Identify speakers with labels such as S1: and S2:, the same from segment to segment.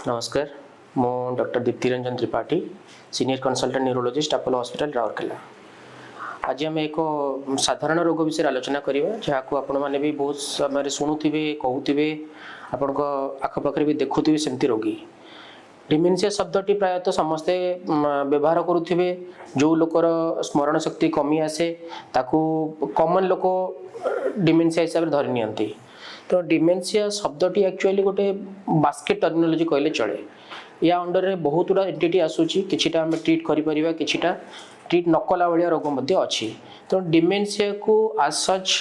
S1: नमस्कार मो doctor Deepti Ranjan Tripathi senior consultant neurologist Apollo hospital Rourkela. आज आम एक साधारण रोग विषय आलोचना करवा जहाँ को आपण मैंने भी बहुत समय शुणुवे कहते आपण आखपाखे भी देखुवे सेमती रोगी। डिमेंशिया शब्दटी प्रायतः समस्ते व्यवहार करुवे जो लोकर स्मरण शक्ति कमी आसे ताकू कॉमन लोक डिमेंशिया हिसाब से धरी नियंती। तो डिमेंशिया शब्दटी एक्चुअली गोटे बास्केट टर्मिनोलॉजी कहले चले। या अंडर रे बहुत गुड़ा एंटिटी आसूची किछिटा हम ट्रीट करि परिबा किछिटा ट्रीट नकला भलिया रोग मध्य अछि। तो डिमेंशिया को आज सच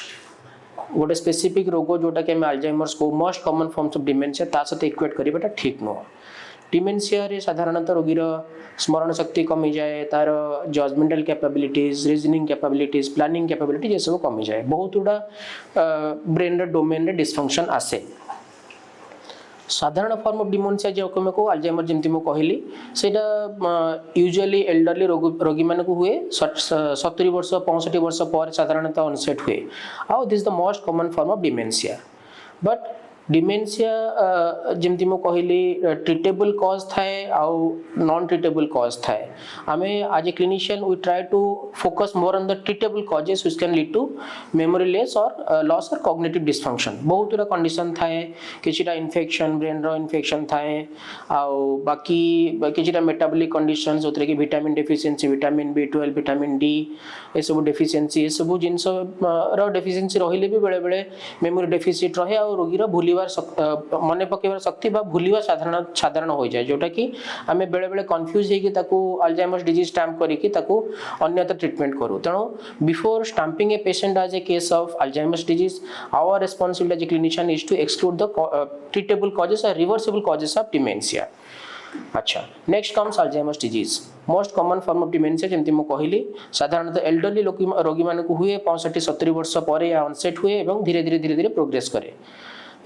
S1: गोटे स्पेसिफिक रोग जोटा कि अल्जाइमर्स को most common forms of dementia ता सहित इक्वेट करबाटा ठीक नुह। डिमेंशिया रे साधारणतः रोगीर स्मरण शक्ति कमी जाए, तार judgemental capabilities, reasoning capabilities, planning capabilities ये सब कमी जाए। बहुत गुड़ा ब्रेन रे डोमेन रे डिसफंक्शन आसे। साधारण फॉर्म ऑफ डिमेंशिया जो को अल्जाइमर जमती मु कहली सेटा यूजुअली एल्डरली रोगी मान को हुए 70 वर्ष 65 वर्ष पर साधारणतः ऑनसेट हुए। आउ this the most common form of dementia. But dementia जमती मु कहली ट्रीटेबल कॉज थाए आउ नॉन ट्रीटेबल कॉज थाए। आमे as a clinician we try to focus more on the treatable causes which can lead to memory loss और cognitive dysfunction. बहुत गुड़ा कंडीशन थाए, किछिटा इन्फेक्शन ब्रेन रो इन्फेक्शन थाए आउ बाकी किछिटा मेटाबॉलिक कंडीशंस जोतरे कि vitamin deficiency, vitamin B12, vitamin D ए सब डेफिशिएंसी ए सब जिंस रो डेफिशिएंसी रहिले भी बेले बेले मेमोरी डेफिसिट रहे और रोगी रो भूली मन पकेबार शक्ति बा भूलिबा साधारण हो जाए जोटा कि आमे बेले बेले कंफ्यूज हेकि ताकू अल्जाइमर्स डिजीज स्टैम्प करिकि ताकू अन्यथा ट्रीटमेंट करू। तेणु before stamping a patient as a case of Alzheimer's disease our responsibility as a clinician is to exclude the treatable causes और रिवर्सिबल कॉजेस ऑफ डिमेंशिया। अच्छा, next comes Alzheimer's disease. Most common form of dementia जमती मु कहली साधारणतः elderly रोगी मान को हुए 65-70 वर्ष पर या ऑनसेट हुए और धीरे धीरे प्रोग्रेस करे।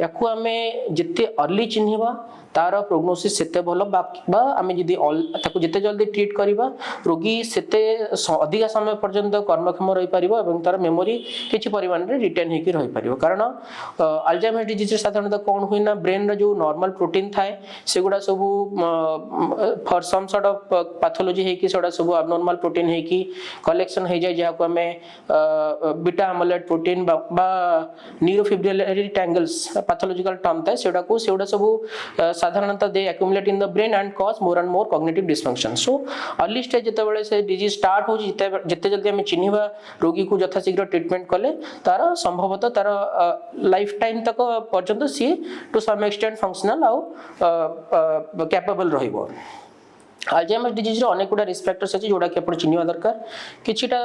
S1: याकू आमे जिते अर्ली चिन्हिबा तार प्रोग्नोसिस सेते भलो बा आमे जदी ताकू जिते जल्दी ट्रीट करिबा रोगी सेते अधिक समय पर्यंत कर्मक्षम रही परिबो एवं तार मेमोरी किछि परिमाण रे रिटेन हेकि रही परिबो। कारण अल्जाइमर डिजीज साधारणतः कोन होइना ब्रेन रे जो नॉर्मल प्रोटीन थाए सेगुडा सब for some sort of pathology हेकि सेडा सब एब्नॉर्मल प्रोटीन हेकि कलेक्शन हे जाय जाको आमे बीटा एमिलॉइड प्रोटीन बा न्यूरोफिब्रिलरी टैंगल्स पैथोलॉजिकल टर्म थाए सेडा सब साधारणतः they accumulate in the brain and cause more and more cognitive dysfunction. So early stage जते बेले से डिजीज स्टार्ट हो जिते जल्दी हमें चिन्हिबा रोगी को यथाशीघ्र ट्रीटमेंट कले तार संभवतः तार लाइफ टाइम तक पर्यंत सी टू सम एक्सटेंट फंक्शनल आउ कैपेबल रहिबो। अल्जाइमर्स डिजीज रो अनेक गुडा रिस्क फैक्टर्स अछि जोडा कि आपण चिन्हिबा दरकार। किछिटा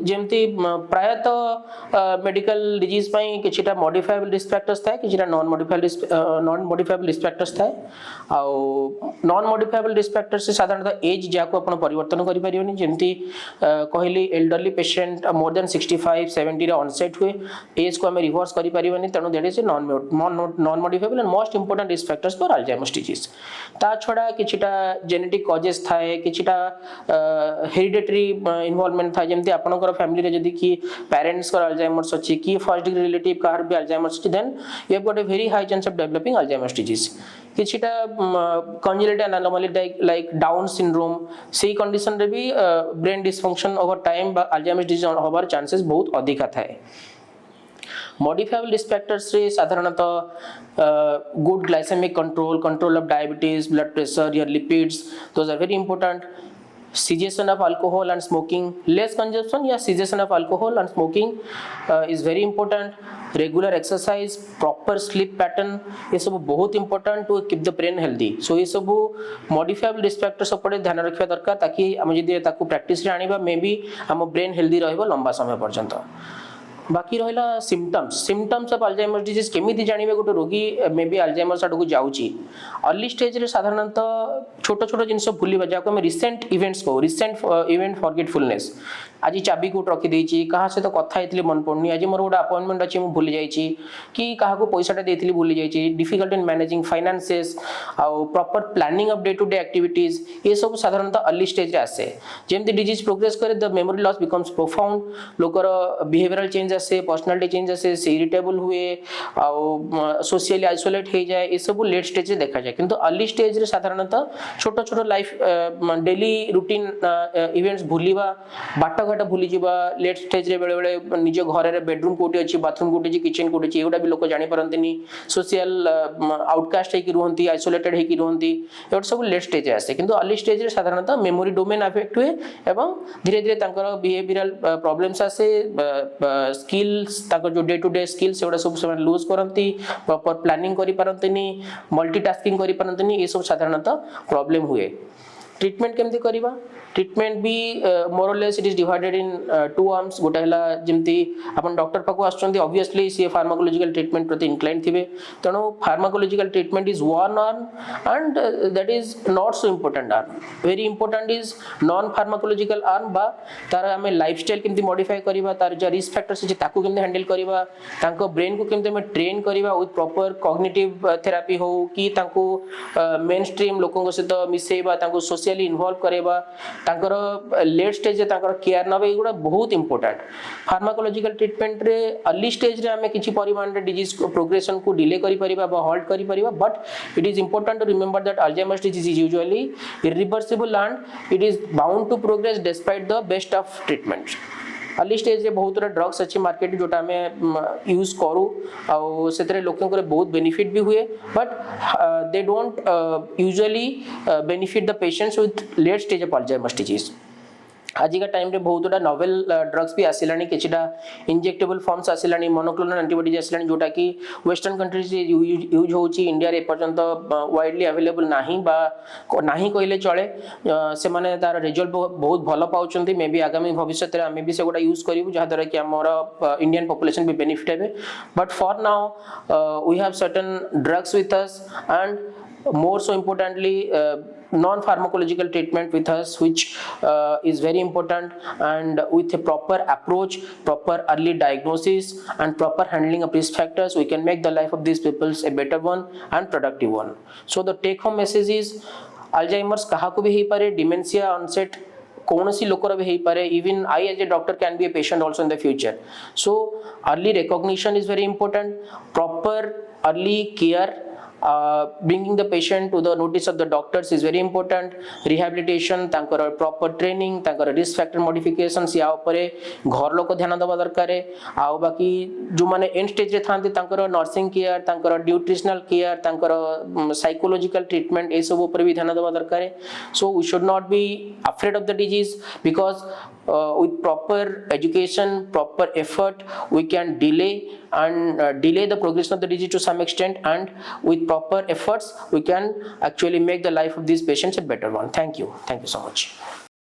S1: जेमती प्रायतः मेडिकल डिजीज पई किछिटा मॉडिफाइबल रिस्क फैक्टर्स थाए, किछिटा नॉन मॉडिफाइबल रिस्क फैक्टर्स थाए। आउ नॉन मॉडिफाइबल रिस्क फैक्टर्स से साधारणतः एज जाको आपण परिवर्तन करि परिबनी। जेमती कहली एल्डरली पेशेंट मोर देन 65-70 रे ऑनसेट हुए एज को हमें रिवर्स करि परिबनी। तेनु that is non modifiable and most important risk factors for Alzheimer's disease. ता छोडा किछिटा जेनेटिक कॉजेस थाए, किछिटा हेरिडिटरी इन्वॉल्वमेंट था जेमती आपनकर फैमिली रे जदी कि पेरेंट्स कर अल्जाइमर्स अछि कि फर्स्ट डिग्री रिलेटिव कार भी अल्जाइमर्स अछि then you have got a very high chance of developing Alzheimer's disease. किछिटा congenital anomaly like Down syndrome सेही कंडीशन रे भी ब्रेन डिसफंक्शन ओवर टाइम बा अल्जाइमर्स डिजीज होबार चांसेस बहुत अधिक थाए। मॉडिफाइबल रिस्क फैक्टर्स रे साधारणतः good glycemic control of diabetes, blood pressure, your lipids, those are very important. cessation of alcohol and smoking, less consumption या cessation of alcohol and smoking is very important. Regular exercise, proper sleep pattern ये सब बहुत important to keep the brain healthy. So ये सब modifiable risk factors उपरे ध्यान रखिया दरकार ताकि हम जदी ताकू प्रैक्टिस रे आनिबा मे बी हम ब्रेन हेल्दी रहइबो लंबा समय पर्यंत। बाकी रहिला सिम्पटम्स ऑफ अल्जाइमर्स डिजीज केमिति जानिबे गोटे रोगी मे बी अल्जाइमर्स आडू जाउची। अर्ली स्टेज रे साधारणतः छोट छोट जिंस भूलिबा जाको हम रिसेंट इवेंट्स को रिसेंट इवेंट फॉरगेटफुलनेस। आज चाबी कोट रखी देछि, कहा से तो कथा हेतली मन पड़नी, आज मोर गोटे अपॉइंटमेंट अछि मु भूली जाइछि कि काहा को पैसाटा देथिली भूली जाइछि। डिफिकल्ट इन मैनेजिंग फाइनेंसेस आउ proper planning of day to day activities ये सब साधारणतः अर्ली स्टेज रे आसे। जेमति डिजीज प्रोग्रेस करे the memory loss becomes profound, लोकर बिहेवियरल चेंज आसे पर्सनालिटी चेंज आसे से इरिटेबल हुए आ सोशली आइसोलेट हो जाए ये सब लेट स्टेज रे देखा जाए किंतु अर्ली स्टेज रे साधारणतः छोट छोट लाइफ डेली रूटीन इवेंट्स भूलिबा बाट घाट भूली जीवा लेट स्टेज रे बेले बेले निज घर रे बेडरूम कोठी अछि बाथरूम कोठी अछि किचन कोठी अछि एगुडा भी लोक जानि परंतनी सोशल आउटकास्ट है कि रुहंती आइसोलेटेड है कि रुहंती एगुडा सब लेट स्टेज आसे किंतु अर्ली स्टेज रे साधारणतः मेमोरी डोमेन अफेक्ट हुए एवं धीरे धीरे तांकर बिहेवियरल प्रॉब्लम्स आसे स्किल्स तांकर जो डे टू डे स्किल्स एगुडा सब से लूज करंती प्रॉपर प्लानिंग करि परंतनी मल्टीटास्किंग करि परंतनी ये सब साधारणतः प्रॉब्लम हुए ट्रीटमेंट केमती करिबा ट्रीटमेंट भी more less it is divided in two arms गोटे हला जेमती अपन डॉक्टर पाको आछंती ऑब्वियसली सी फार्माकोलॉजिकल ट्रीटमेंट प्रति इंक्लाइन थिबे तेणु pharmacological treatment is one arm and that is not so important arm very important is non pharmacological arm बा तार हमें लाइफस्टाइल केमती मॉडिफाई करिबा तार जो रिस्क फैक्टर्स अछि ताकू केमती हैंडल करिबा तांको ब्रेन को केमती हमें ट्रेन करिबा विथ प्रॉपर कॉग्निटिव थेरेपी हो कि तांको मेन स्ट्रीम लोकन सहित मिसेबा तांको सोशली इन्वॉल्व करेबा तांकर लेट स्टेज रे तांकर केयर नबे एगुडा बहुत इंपोर्टेंट फार्माकोलॉजिकल ट्रीटमेंट रे अर्ली स्टेज रे हमें किछि परिमाण रे डिजीज प्रोग्रेशन को डिले करि परिबा बा हॉल्ट करि परिबा but it is important to remember that Alzheimer's disease is usually irreversible and it is bound to progress despite the best of treatment early stage रे बहुत ड्रग्स अच्छी मार्केट जोटा हमें यूज करूँ आउ से लोक बहुत बेनिफिट भी हुए but they don't usually benefit the patients with late stage of Alzheimer's disease आजिका टाइम रे बहुत नोवेल ड्रग्स भी आसिलानी किछिटा इंजेक्टेबल फॉर्म्स आसिलानी मोनोक्लोनल एंटीबॉडीज आसिलानी जोटा कि वेस्टर्न कंट्रीज यूज होची इंडिया रे पर्यंत वाइडली अवेलेबल नाही बा नाही कहले चले से माने तार रिजल्ट बहुत भलो पाउचंती मे बी आगामी भविष्य रे हमें भी से गोटा यूज करिवु जहा द्वारा कि हमर इंडियन पॉपुलेशन भी बेनिफिट हेबे but for now we have certain drugs with us and more so importantly non-pharmacological treatment with us which is very important and with a proper approach proper early diagnosis and proper handling of risk factors we can make the life of these people a better one and productive one so the take home message is Alzheimer's kaha ko bhi he pare dementia onset कौन सी लोकर भी हो पारे even I as a doctor can be a patient also in the future so early recognition is very important proper early care bringing the patient to the notice of the doctors is very important rehabilitation तांकर proper training तांकर risk factor modifications या उपरे घर लोक ध्यान दबा दरकार आउ बाकी जो माने end stage रे थांती तांकर nursing care तांकर nutritional care तांकर psychological treatment ए सब ऊपर भी ध्यान दबा दरकार so we should not be afraid of the disease because with proper education proper effort we can delay the progression of the disease to some extent and with proper efforts we can actually make the life of these patients a better one. Thank you so much.